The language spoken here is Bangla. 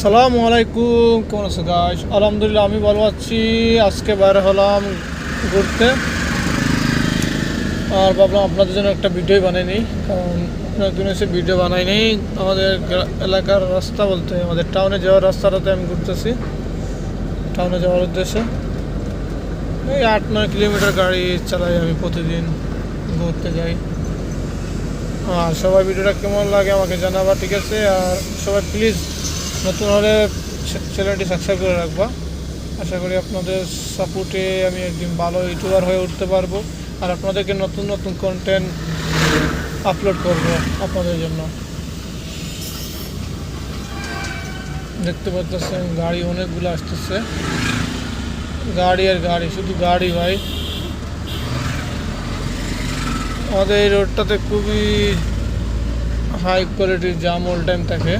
সালামু আলাইকুম, কেমন আছো গাইস? আলহামদুলিল্লাহ আমি ভালো আছি। আজকে বাইরে হলাম ঘুরতে, আর ভাবলাম আপনাদের জন্য একটা ভিডিও বানাই নিই, কারণ অনেক দিন এসে ভিডিও বানাই নেই। আমাদের এলাকার রাস্তা বলতে আমাদের টাউনে যাওয়ার রাস্তাটাতে আমি ঘুরতেছি, টাউনে যাওয়ার উদ্দেশ্যে। এই 8-9 কিলোমিটার গাড়ি চালাই আমি প্রতিদিন, ঘুরতে যাই। আর সবাই ভিডিওটা কেমন লাগে আমাকে জানাবা, ঠিক আছে? আর সবাই প্লিজ নতুন হলে চ্যানেলটি সাবস্ক্রাইব করে রাখবা। আশা করি আপনাদের সাপোর্টে আমি একদিন ভালো ইউটিউবার হয়ে উঠতে পারবো, আর আপনাদেরকে নতুন নতুন কন্টেন্ট আপলোড করব আপনাদের জন্য। দেখতে পাচ্ছেন গাড়ি অনেকগুলো আসতেছে, গাড়ি আর গাড়ি, শুধু গাড়ি ভাই। আমাদের এই রোডটাতে খুবই হাই কোয়ালিটির জাম অল টাইম থাকে।